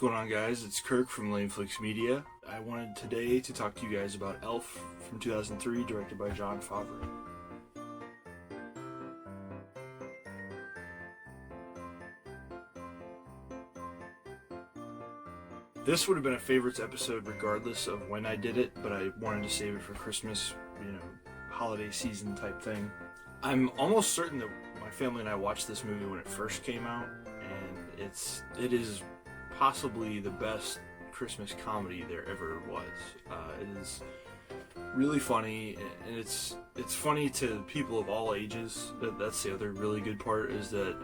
going on, guys? It's Kirk from Lameflix Media. I wanted today to talk to you guys about Elf from 2003, directed by Jon Favreau. This would have been a favorites episode regardless of when I did it, but I wanted to save it for Christmas, holiday season type thing. I'm almost certain that my family and I watched this movie when it first came out, and it is possibly the best Christmas comedy there ever was. It is really funny, and it's funny to people of all ages. That's the other really good part, is that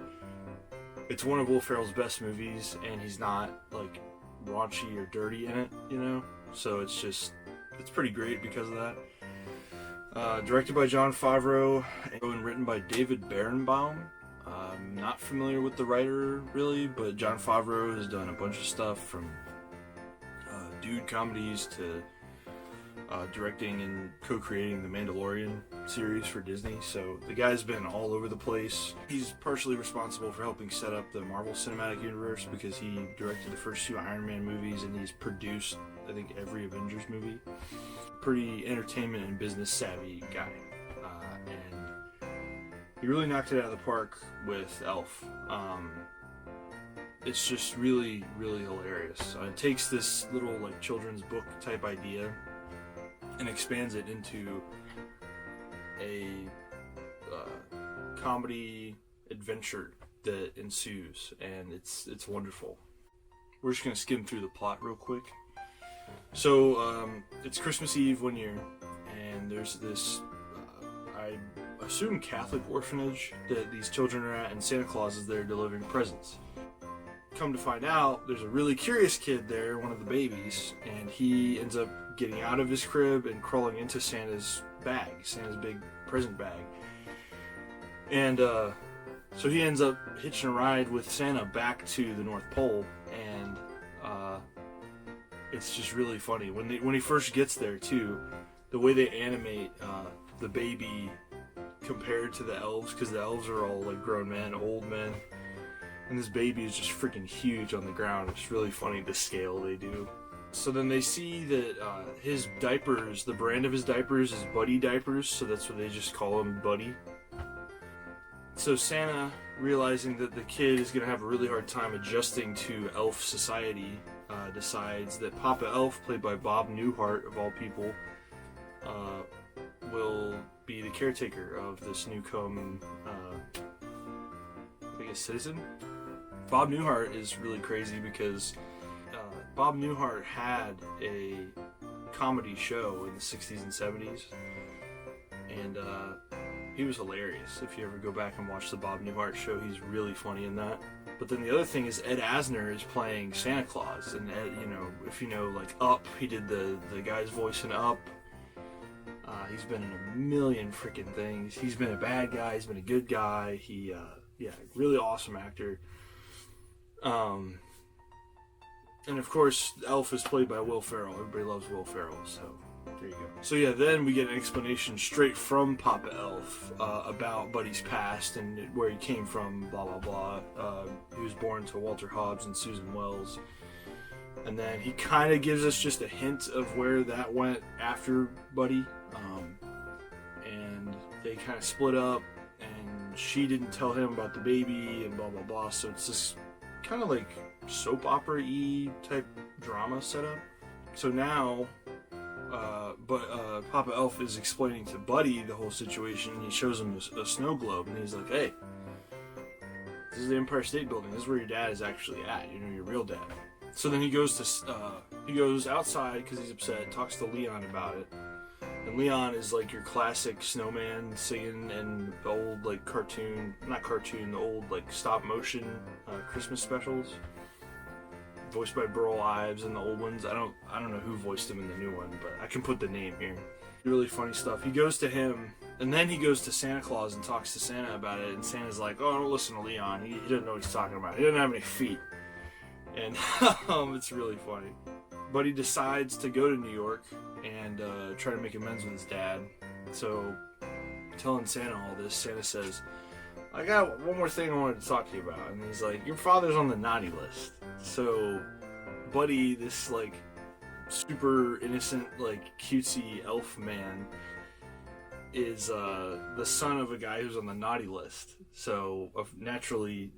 it's one of Will Ferrell's best movies, and he's not like raunchy or dirty in it, so it's pretty great because of that. Directed by Jon Favreau and written by David Berenbaum. I'm not familiar with the writer really, but Jon Favreau has done a bunch of stuff from dude comedies to directing and co-creating the Mandalorian series for Disney, so the guy's been all over the place. He's partially responsible for helping set up the Marvel Cinematic Universe because he directed the first two Iron Man movies, and he's produced, I think, every Avengers movie. Pretty entertainment and business savvy guy, and he really knocked it out of the park with Elf. It's just really, really hilarious. It takes this little like children's book type idea and expands it into a comedy adventure that ensues, and it's wonderful. We're just gonna skim through the plot real quick. So it's Christmas Eve one year, and there's this I assume Catholic orphanage that these children are at, and Santa Claus is there delivering presents. Come to find out, there's a really curious kid there, one of the babies, and he ends up getting out of his crib and crawling into Santa's bag, Santa's big present bag. And so he ends up hitching a ride with Santa back to the North Pole, and it's just really funny. When he first gets there, too, the way they animate the baby compared to the elves, because the elves are all like grown men, old men, and this baby is just freaking huge on the ground. It's really funny, the scale they do. So then they see that his diapers, the brand of his diapers is Buddy diapers, so that's what they just call him, Buddy. So Santa, realizing that the kid is going to have a really hard time adjusting to elf society, decides that Papa Elf, played by Bob Newhart of all people, will be the caretaker of this newcomer, citizen. Bob Newhart is really crazy because Bob Newhart had a comedy show in the 60s and 70s, and he was hilarious. If you ever go back and watch the Bob Newhart show, he's really funny in that. But then the other thing is Ed Asner is playing Santa Claus, and Ed, if you know, like Up, he did the guy's voice in Up. He's been in a million freaking things. He's been a bad guy, he's been a good guy. Really awesome actor. And of course, Elf is played by Will Ferrell. Everybody loves Will Ferrell, so there you go. So yeah, then we get an explanation straight from Papa Elf about Buddy's past and where he came from, blah, blah, blah. He was born to Walter Hobbs and Susan Wells. And then he kind of gives us just a hint of where that went after Buddy. And they kind of split up, and she didn't tell him about the baby and blah, blah, blah. So it's this kind of like soap opera-y type drama setup. So now, Papa Elf is explaining to Buddy the whole situation. He shows him a snow globe, and he's like, "Hey, this is the Empire State Building. This is where your dad is actually at. Your real dad." So then he goes outside because he's upset. Talks to Leon about it, and Leon is like your classic snowman singing in the old like the old like stop motion Christmas specials, voiced by Burl Ives in the old ones. I don't know who voiced him in the new one, but I can put the name here. Really funny stuff. He goes to him, and then he goes to Santa Claus and talks to Santa about it, and Santa's like, "Oh, don't listen to Leon. He doesn't know what he's talking about. He doesn't have any feet." And it's really funny. But he decides to go to New York and try to make amends with his dad. So, telling Santa all this, Santa says, "I got one more thing I wanted to talk to you about." And he's like, "Your father's on the naughty list." So Buddy, this like super innocent, like cutesy elf man, is the son of a guy who's on the naughty list. So naturally,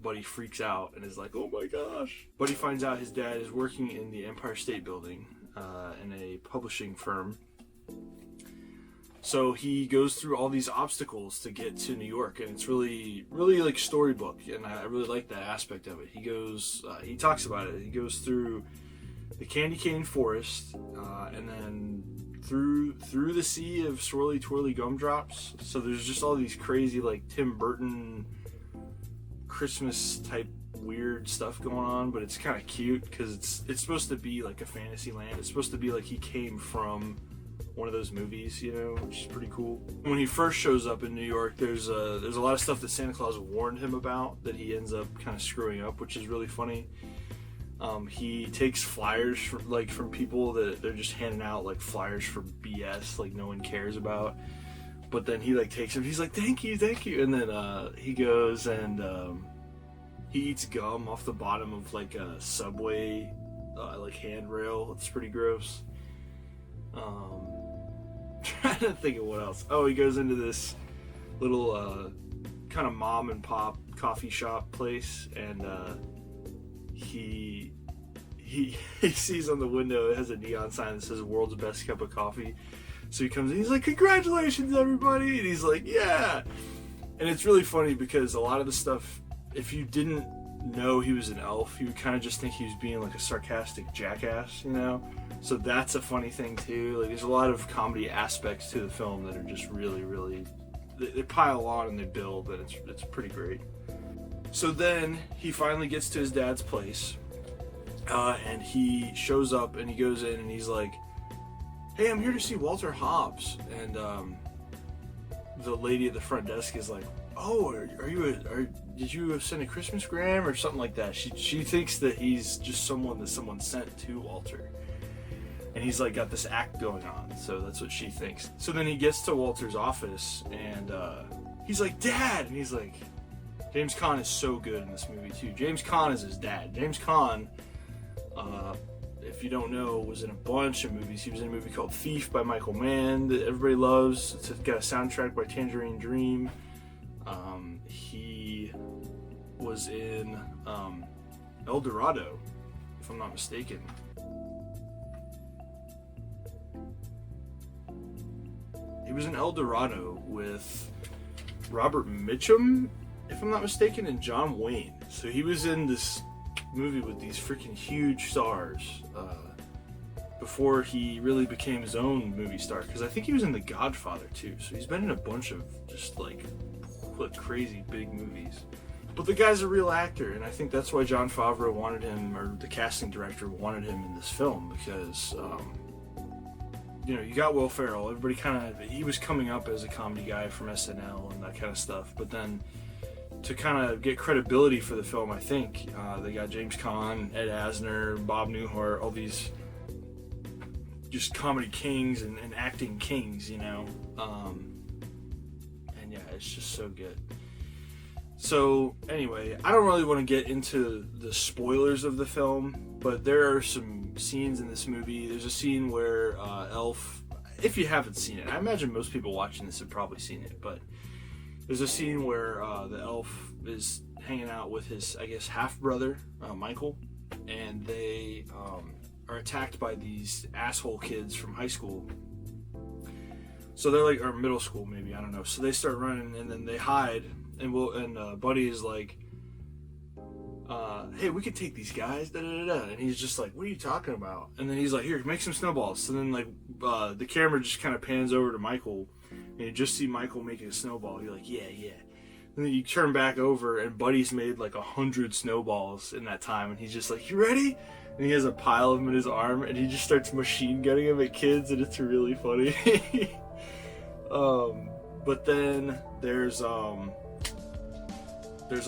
Buddy freaks out and is like, "Oh my gosh!" Buddy finds out his dad is working in the Empire State Building in a publishing firm. So he goes through all these obstacles to get to New York, and it's really, really like storybook, and I really like that aspect of it. He goes, he talks about it. He goes through the candy cane forest, and then through the sea of swirly twirly gumdrops. So there's just all these crazy like Tim Burton Christmas type weird stuff going on, but it's kind of cute because it's supposed to be like a fantasy land. It's supposed to be like he came from one of those movies, you know, which is pretty cool. When he first shows up in New York, there's a lot of stuff that Santa Claus warned him about that he ends up kind of screwing up, which is really funny. He takes flyers from people that they're just handing out like flyers for BS, like no one cares about. But then he like takes them. He's like, thank you, and then he goes and he eats gum off the bottom of like a subway like handrail. It's pretty gross. Trying to think of what else. Oh, he goes into this little kind of mom and pop coffee shop place, and he sees on the window it has a neon sign that says "World's Best Cup of Coffee." So he comes in, he's like, "Congratulations, everybody!" And he's like, "Yeah!" And it's really funny because a lot of the stuff, if you didn't know he was an elf, you would kind of just think he was being like a sarcastic jackass, you know? So that's a funny thing too. Like, there's a lot of comedy aspects to the film that are just really, really, they pile on and they build, and it's pretty great. So then he finally gets to his dad's place, and he shows up and he goes in and he's like, "Hey, I'm here to see Walter Hobbs." And the lady at the front desk is like, "Oh, did you send a Christmasgram or something like that?" She thinks that he's just someone that someone sent to Walter. And he's like got this act going on, so that's what she thinks. So then he gets to Walter's office, and he's like, "Dad!" And he's like, James Caan is so good in this movie too. James Caan is his dad. James Caan, if you don't know, was in a bunch of movies. He was in a movie called Thief by Michael Mann that everybody loves. It's got a soundtrack by Tangerine Dream. He was in El Dorado, if I'm not mistaken. He was in El Dorado with Robert Mitchum, if I'm not mistaken, and John Wayne. So he was in this movie with these freaking huge stars before he really became his own movie star. Because I think he was in The Godfather too. So he's been in a bunch of just like crazy big movies. But the guy's a real actor, and I think that's why Jon Favreau wanted him, or the casting director wanted him in this film, because you know, you got Will Ferrell. Everybody he was coming up as a comedy guy from SNL and that kind of stuff. But then to kind of get credibility for the film, I think they got James Caan, Ed Asner, Bob Newhart, all these just comedy kings and acting kings, you know. And yeah, it's just so good. So anyway, I don't really want to get into the spoilers of the film, but there are some scenes in this movie. There's a scene where Elf, if you haven't seen it, I imagine most people watching this have probably seen it, but there's a scene where the elf is hanging out with his, I guess, half-brother, Michael, and they are attacked by these asshole kids from high school. So they're like, or middle school maybe, I don't know. So they start running, and then they hide, and Buddy is like, "Hey, we could take these guys, da-da-da-da." And he's just like, "What are you talking about?" And then he's like, "Here, make some snowballs." So then like the camera just kind of pans over to Michael, and you just see Michael making a snowball. You're like, yeah. And then you turn back over, and Buddy's made like 100 snowballs in that time, and he's just like, "You ready?" And he has a pile of them in his arm, and he just starts machine gunning them at kids, and it's really funny. But then there's a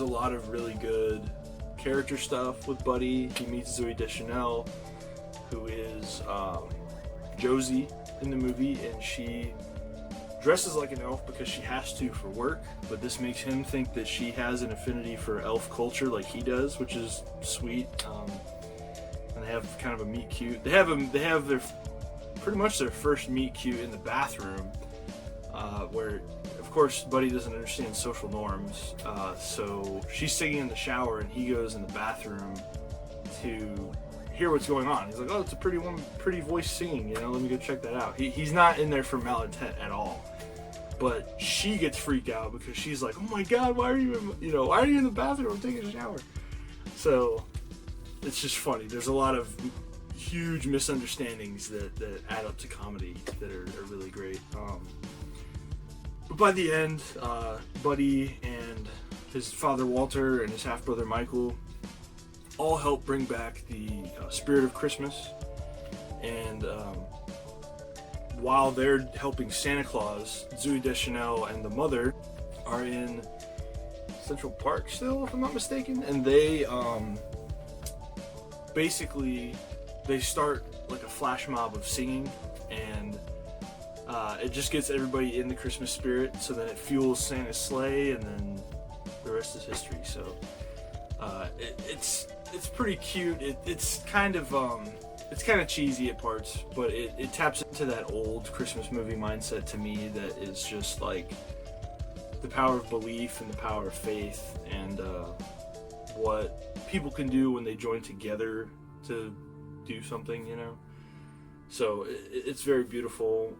lot of really good character stuff with Buddy. He meets Zooey Deschanel, who is Josie in the movie, and she dresses like an elf because she has to for work, but this makes him think that she has an affinity for elf culture like he does, which is sweet. have kind of a meet cute. They have their pretty much their first meet cute in the bathroom, where of course Buddy doesn't understand social norms, so she's singing in the shower and he goes in the bathroom to hear what's going on. He's like, oh, it's a pretty voice singing, let me go check that out. He's not in there for malintent at all, but she gets freaked out because she's like, oh my god, why are you in the bathroom taking a shower? So it's just funny. There's a lot of huge misunderstandings that add up to comedy that are really great. But by the end, Buddy and his father Walter and his half-brother Michael all help bring back the spirit of Christmas. And while they're helping Santa Claus, Zooey Deschanel and the mother are in Central Park still, if I'm not mistaken. And they basically start like a flash mob of singing, and it just gets everybody in the Christmas spirit, so then it fuels Santa's sleigh, and then the rest is history. So it's pretty cute. It's kind of cheesy at parts, but it taps into that old Christmas movie mindset to me that is just like the power of belief and the power of faith, and what people can do when they join together to do something, So it's very beautiful.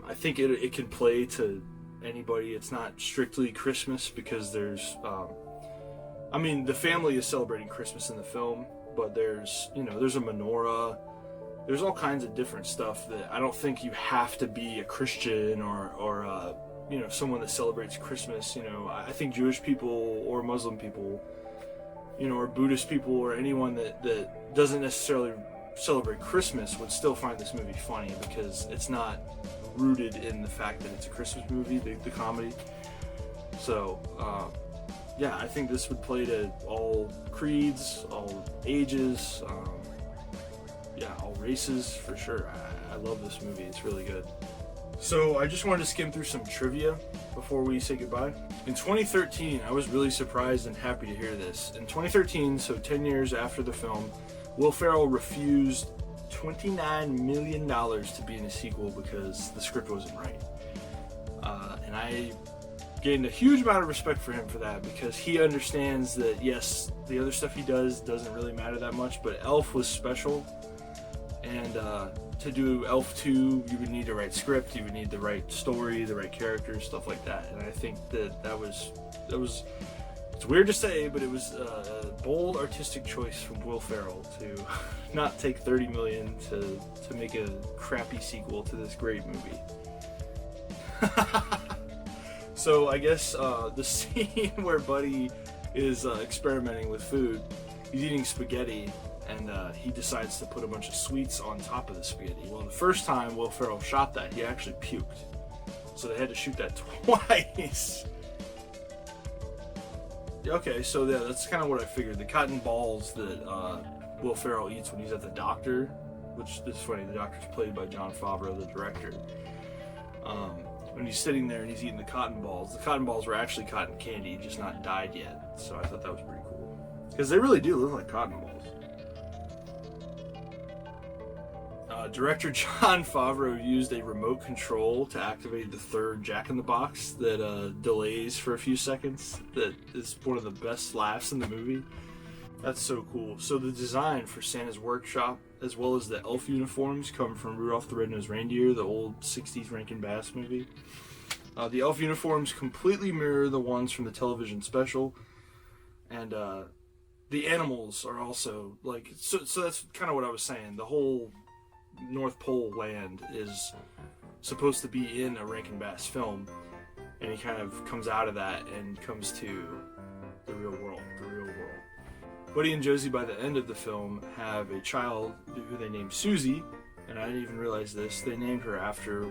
I think it can play to anybody. It's not strictly Christmas because there's, the family is celebrating Christmas in the film, but there's a menorah. There's all kinds of different stuff that I don't think you have to be a Christian or someone that celebrates Christmas. I think Jewish people or Muslim people, or Buddhist people or anyone that doesn't necessarily celebrate Christmas would still find this movie funny because it's not rooted in the fact that it's a Christmas movie, the comedy. So, I think this would play to all creeds, all ages, all races for sure. I love this movie. It's really good. So I just wanted to skim through some trivia before we say goodbye. In 2013, I was really surprised and happy to hear this. In 2013, so 10 years after the film, Will Ferrell refused $29 million to be in a sequel because the script wasn't right. And I gained a huge amount of respect for him for that, because he understands that, yes, the other stuff he does doesn't really matter that much, but Elf was special. And to do Elf 2, you would need the right script, you would need the right story, the right characters, stuff like that. And I think that was it's weird to say, but it was a bold artistic choice from Will Ferrell to not take $30 million to make a crappy sequel to this great movie. So I guess the scene where Buddy is experimenting with food, he's eating spaghetti, and he decides to put a bunch of sweets on top of the spaghetti. Well, the first time Will Ferrell shot that, he actually puked. So they had to shoot that twice. Okay, so yeah, that's kind of what I figured. The cotton balls that Will Ferrell eats when he's at the doctor, which is funny, the doctor's played by Jon Favreau, the director. When he's sitting there and he's eating the cotton balls were actually cotton candy, just not dyed yet. So I thought that was pretty cool. Because they really do look like cotton balls. Director Jon Favreau used a remote control to activate the third Jack-in-the-Box that delays for a few seconds. That is one of the best laughs in the movie. That's so cool. So the design for Santa's workshop, as well as the elf uniforms, come from Rudolph the Red-Nosed Reindeer, the old 60s Rankin Bass movie. The elf uniforms completely mirror the ones from the television special. And the animals are also, like, so that's kind of what I was saying. The whole North Pole land is supposed to be in a Rankin Bass film, and he kind of comes out of that and comes to the real world. Buddy and Josie, by the end of the film, have a child who they named Susie, and I didn't even realize this. They named her after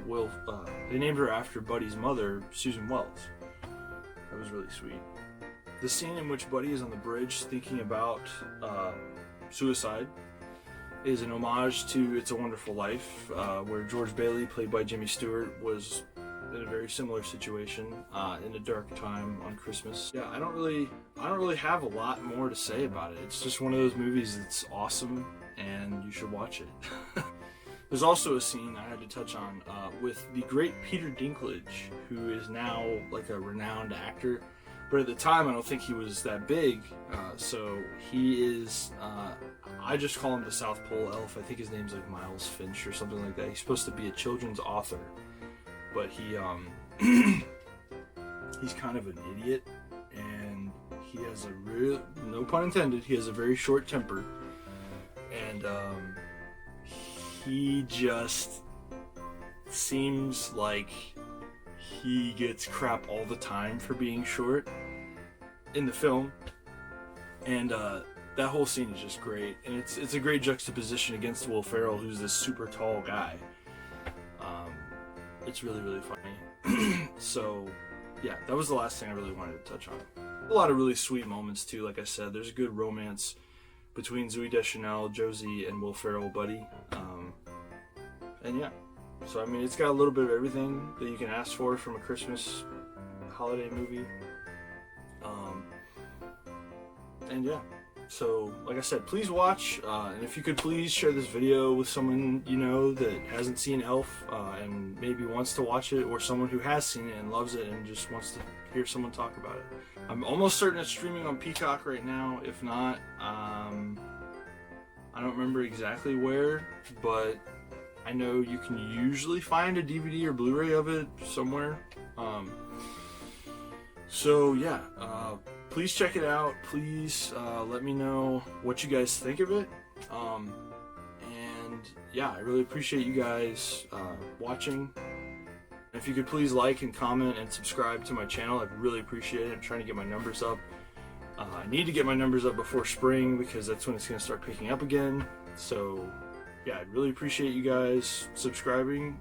Buddy's mother, Susan Wells. That was really sweet. The scene in which Buddy is on the bridge thinking about suicide is an homage to It's a Wonderful Life, where George Bailey, played by Jimmy Stewart, was in a very similar situation in a dark time on Christmas. Yeah, I don't really have a lot more to say about it. It's just one of those movies that's awesome, and you should watch it. There's also a scene I had to touch on with the great Peter Dinklage, who is now like a renowned actor, but at the time I don't think he was that big. So he is, I just call him the South Pole Elf. I think his name's like Miles Finch or something like that. He's supposed to be a children's author, but he he's kind of an idiot, and he has a real, no pun intended, he has a very short temper, and he just seems like he gets crap all the time for being short in the film, and that whole scene is just great, and it's a great juxtaposition against Will Ferrell, who's this super tall guy. It's really, really funny. So yeah, that was the last thing I really wanted to touch on. A lot of really sweet moments too. Like I said, there's a good romance between Zooey Deschanel, Josie, and Will Ferrell, Buddy. And yeah, so I mean, it's got a little bit of everything that you can ask for from a Christmas holiday movie. And yeah, so like I said, please watch, and if you could please share this video with someone you know that hasn't seen Elf and maybe wants to watch it, or someone who has seen it and loves it and just wants to hear someone talk about it. I'm almost certain it's streaming on Peacock right now. If not, I don't remember exactly where, but I know you can usually find a DVD or Blu-ray of it somewhere. So yeah, please check it out. Please let me know what you guys think of it. And yeah, I really appreciate you guys watching. If you could please like and comment and subscribe to my channel, I'd really appreciate it. I'm trying to get my numbers up. I need to get my numbers up before spring, because that's when it's going to start picking up again. So yeah, I'd really appreciate you guys subscribing.